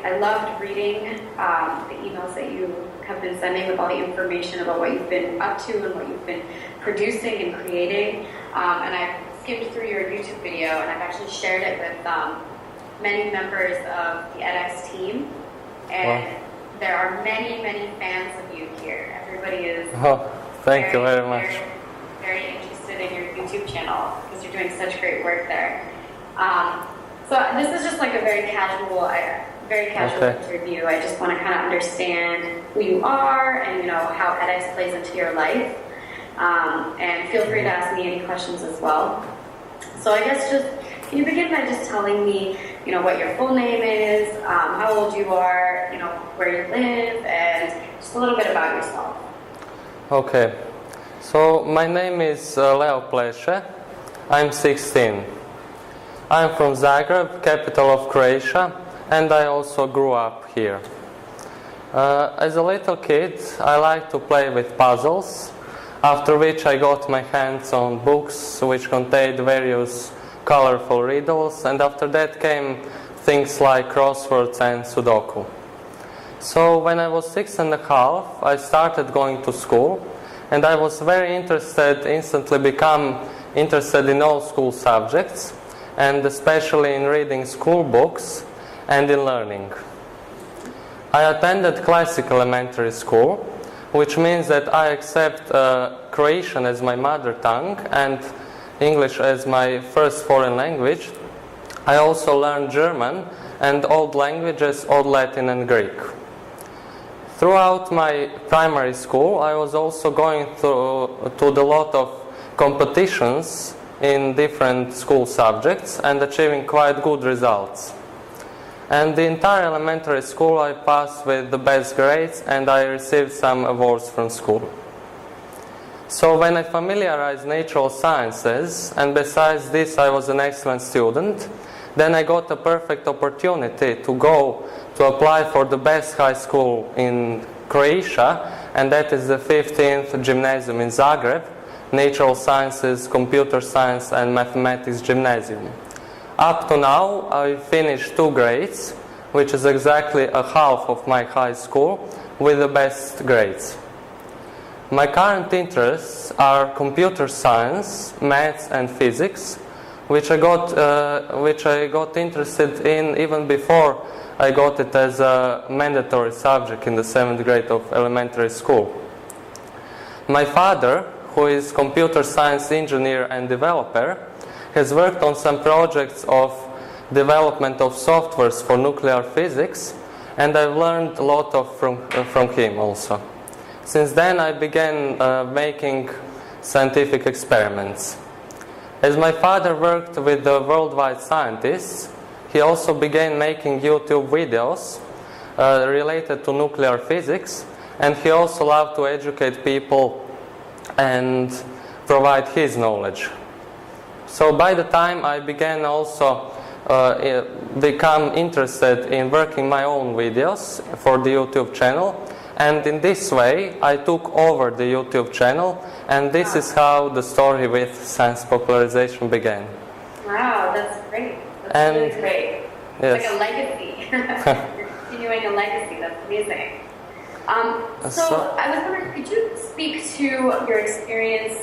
I loved reading the emails that you have been sending with all the information about what you've been up to and what you've been producing and creating. And I've skimmed through your YouTube video, and I've actually shared it with many members of the edX team. And there are many, many fans of you here. Everybody is thank you very much. Very interested in your YouTube channel because you're doing such great work there. So this is just like a very casual interview. I just want to kind of understand who you are and how edX plays into your life. And feel free to ask me any questions as well. So I guess can you begin by just telling me, what your full name is, how old you are, where you live, and just a little bit about yourself. Okay. So my name is Leo Pleše. I'm 16. I'm from Zagreb, capital of Croatia, and I also grew up here. As a little kid, I liked to play with puzzles, after which I got my hands on books which contained various colorful riddles, and after that came things like crosswords and Sudoku. So when I was 6.5, I started going to school, and I was very instantly become interested in all school subjects, and especially in reading school books and in learning. I attended classic elementary school, which means that I accept Croatian as my mother tongue and English as my first foreign language. I also learned German and old languages, Old Latin and Greek. Throughout my primary school, I was also going to a lot of competitions in different school subjects and achieving quite good results. And the entire elementary school I passed with the best grades, and I received some awards from school. So when I familiarized natural sciences, and besides this I was an excellent student, then I got a perfect opportunity to go to apply for the best high school in Croatia, and that is the 15th Gymnasium in Zagreb, Natural Sciences, Computer Science and Mathematics Gymnasium. Up to now, I finished 2 grades, which is exactly a half of my high school, with the best grades. My current interests are computer science, maths and physics, which I got interested in even before I got it as a mandatory subject in the 7th grade of elementary school. My father, who is computer science engineer and developer, has worked on some projects of development of softwares for nuclear physics, and I've learned a lot from him also. Since then I began making scientific experiments. As my father worked with the worldwide scientists, he also began making YouTube videos related to nuclear physics, and he also loved to educate people and provide his knowledge. So by the time I began also become interested in working my own videos for the YouTube channel, and in this way I took over the YouTube channel, and this is how the story with science popularization began. Wow, that's great. That's really great. It's yes. like a legacy. You're continuing a legacy. That's amazing. So I was wondering, could you speak to your experience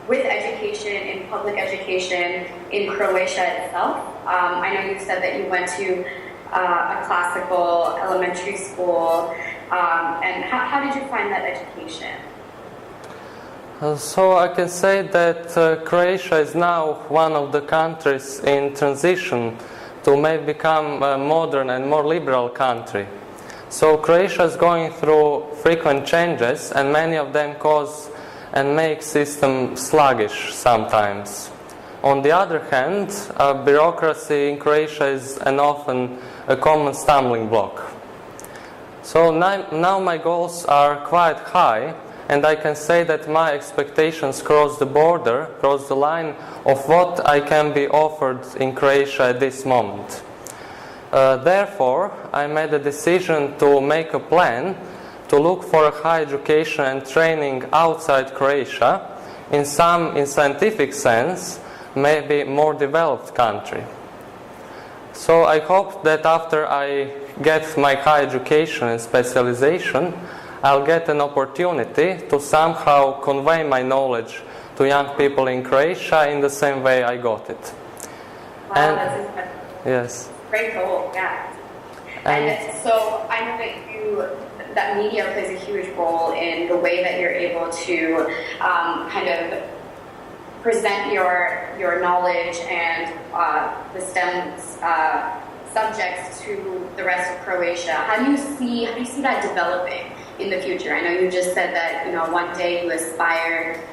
with education, in public education in Croatia itself? I know you said that you went to a classical elementary school, and how did you find that education? So I can say that Croatia is now one of the countries in transition to maybe become a modern and more liberal country. So Croatia is going through frequent changes, and many of them cause and make system sluggish sometimes. On the other hand, bureaucracy in Croatia is often a common stumbling block. So now my goals are quite high, and I can say that my expectations cross the line of what I can be offered in Croatia at this moment. Therefore, I made a decision to make a plan to look for a higher education and training outside Croatia, in scientific sense, maybe more developed country. So I hope that after I get my higher education and specialization, I'll get an opportunity to somehow convey my knowledge to young people in Croatia in the same way I got it. Wow, And, that's incredible. yes. Great goal, yeah. And so I know that media plays a huge role in the way that you're able to kind of present your knowledge and the STEM subjects to the rest of Croatia. How do you see that developing in the future? I know you just said that one day you aspire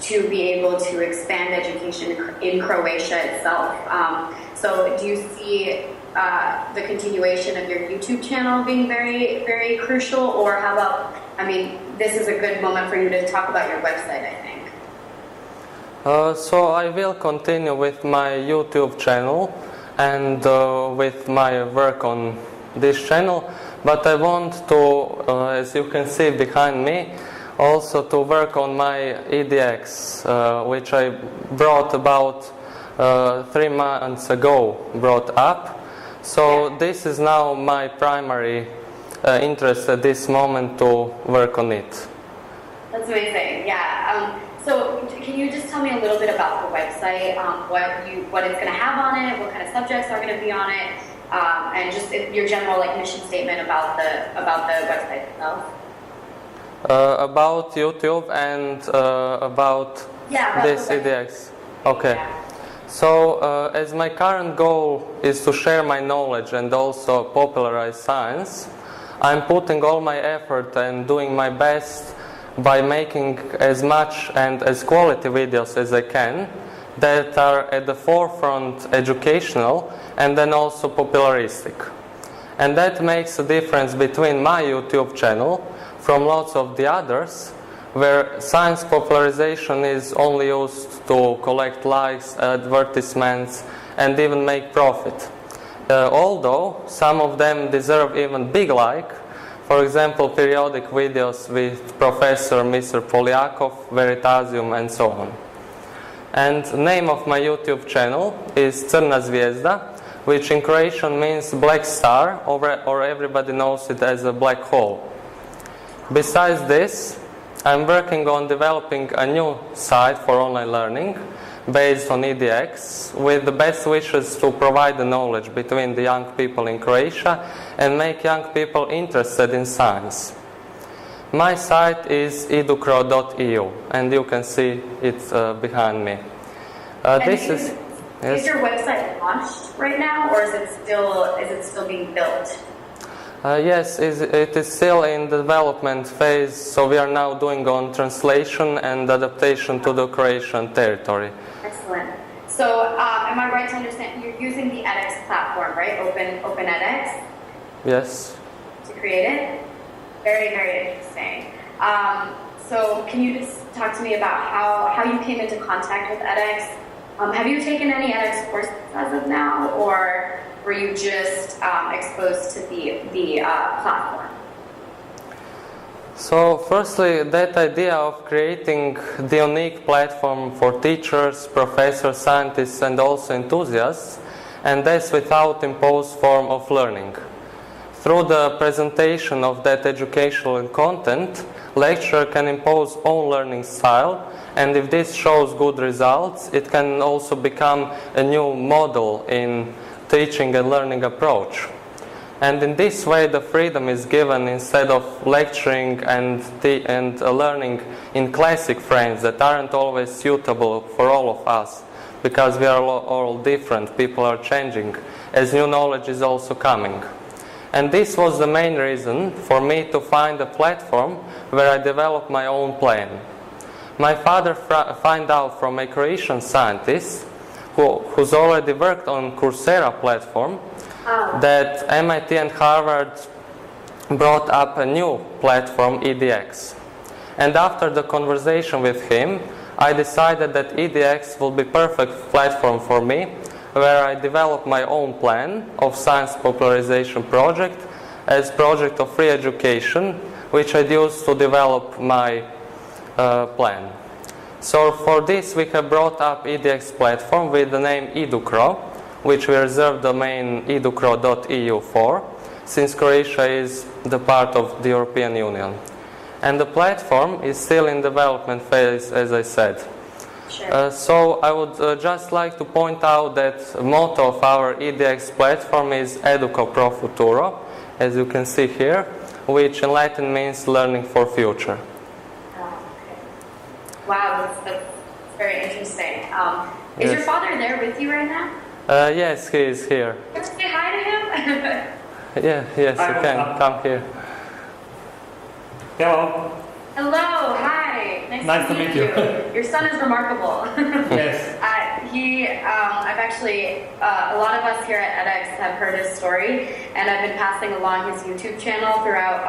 to be able to expand education in Croatia itself. So do you see the continuation of your YouTube channel being very, very crucial, or how about, this is a good moment for you to talk about your website, I think. So I will continue with my YouTube channel and with my work on this channel, but I want to, as you can see behind me, also to work on my edX, which I brought about 3 months ago, brought up. So this is now my primary interest at this moment to work on it. That's amazing, yeah. So can you just tell me a little bit about the website, what it's going to have on it, what kind of subjects are going to be on it, and just your general mission statement about the website itself? About YouTube and about this edX. Okay. Yeah. So as my current goal is to share my knowledge and also popularize science, I'm putting all my effort and doing my best by making as much and as quality videos as I can that are at the forefront educational and then also popularistic. And that makes a difference between my YouTube channel from lots of the others, where science popularization is only used to collect likes, advertisements, and even make profit. Although some of them deserve even big like, for example, periodic videos with Professor Mr. Polyakov, Veritasium, and so on. And the name of my YouTube channel is Crna Zvijezda, which in Croatian means black star, or everybody knows it as a black hole. Besides this, I'm working on developing a new site for online learning based on edX with the best wishes to provide the knowledge between the young people in Croatia and make young people interested in science. My site is educro.eu, and you can see it behind me. Is your website launched right now, or is it still being built? Yes, it is still in the development phase, so we are now doing on translation and adaptation to the Croatian territory. Excellent. So, am I right to understand you're using the edX platform, right? Open edX? Yes. To create it? Very, very interesting. So, can you just talk to me about how you came into contact with edX? Have you taken any edX courses as of now, or were you just exposed to the platform? So firstly, that idea of creating the unique platform for teachers, professors, scientists, and also enthusiasts, and that's without imposed form of learning. Through the presentation of that educational content, lecturer can impose own learning style, and if this shows good results, it can also become a new model in teaching and learning approach. And in this way, the freedom is given instead of lecturing and learning in classic frames that aren't always suitable for all of us, because we are all different, people are changing, as new knowledge is also coming. And this was the main reason for me to find a platform where I develop my own plan. My father found out from a Croatian scientist who's already worked on Coursera platform that MIT and Harvard brought up a new platform, edX. And after the conversation with him, I decided that edX will be perfect platform for me, where I develop my own plan of science popularization project as project of free education, which I used to develop my plan. So for this we have brought up edX platform with the name educro, which we reserved the domain educro.eu for. since Croatia is the part of the European Union. And the platform is still in development phase, as I said. Sure. So I would just like to point out that the motto of our edX platform is Educo Pro Futuro, as you can see here, which in Latin means learning for future. Oh, okay. Wow, that's very interesting. Is your father there with you right now? Yes, he is here. Can you say hi to him? Yes, you can come here. Hello. Hello, hi. Nice to meet you. Your son is remarkable. Yes. I've actually, a lot of us here at edX have heard his story, and I've been passing along his YouTube channel throughout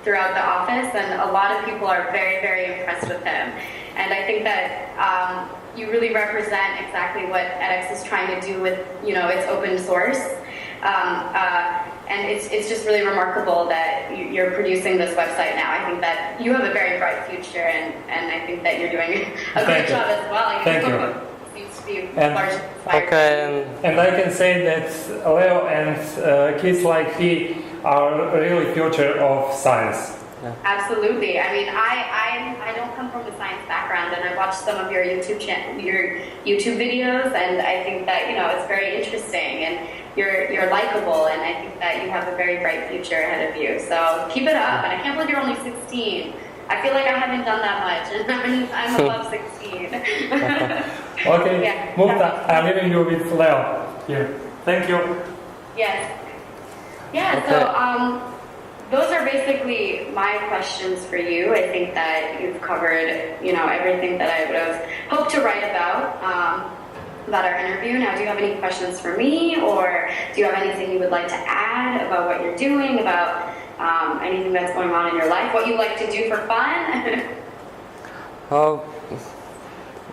the office, and a lot of people are very, very impressed with him. And I think that you really represent exactly what edX is trying to do with, its open source. And it's just really remarkable that you're producing this website now. I think that you have a very bright future, and I think that you're doing a great job as well. Thank you. Seems to be largely inspired. Okay. And I can say that Leo and kids like he are really future of science. Yeah. Absolutely. I mean, I don't come from a science background, and I watched some of your YouTube videos, and I think that it's very interesting, and you're likable, and I think that you have a very bright future ahead of you. So keep it up. And I can't believe you're only 16. I feel like I haven't done that much, and I'm above 16. Okay, Yeah. Mukta, I'm leaving you with Leo here. Thank you. Yes. Yeah. Okay. So those are basically my questions for you. I think that you've covered, everything that I would have hoped to write about our interview. Now, do you have any questions for me, or do you have anything you would like to add about what you're doing, about anything that's going on in your life, what you like to do for fun?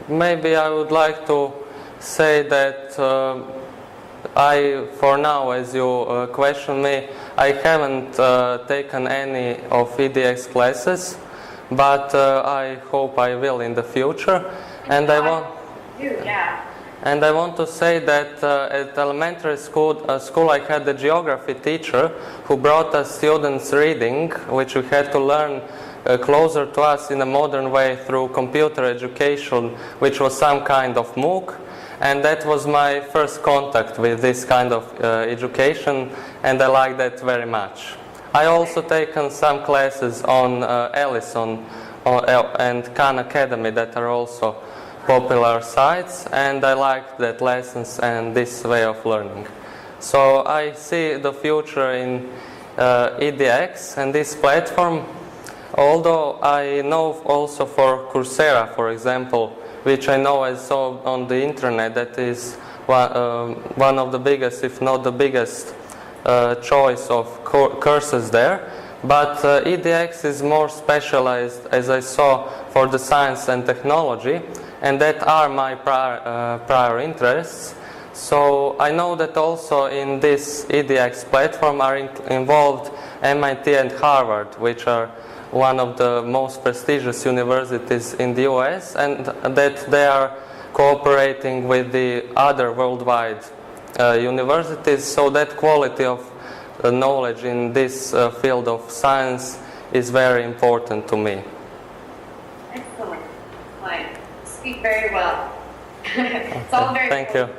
Maybe I would like to say that for now, as you question me, I haven't taken any of edX classes, but I hope I will in the future. And I want. Yeah. And I want to say that at elementary school, I had a geography teacher who brought us students reading, which we had to learn closer to us in a modern way through computer education, which was some kind of MOOC. And that was my first contact with this kind of education, and I like that very much. I also taken some classes on Ellison and Khan Academy that are also popular sites, and I like that lessons and this way of learning. So I see the future in edX and this platform, although I know also for Coursera, for example, which I know I saw on the internet, that is one of the biggest, if not the biggest, choice of courses there. But edX is more specialized, as I saw, for the science and technology, and that are my prior interests. So I know that also in this edX platform are involved MIT and Harvard, which are one of the most prestigious universities in the US, and that they are cooperating with the other worldwide universities, so that quality of knowledge in this field of science is very important to me. Excellent. Fine. Speak very well. It's all very Thank you.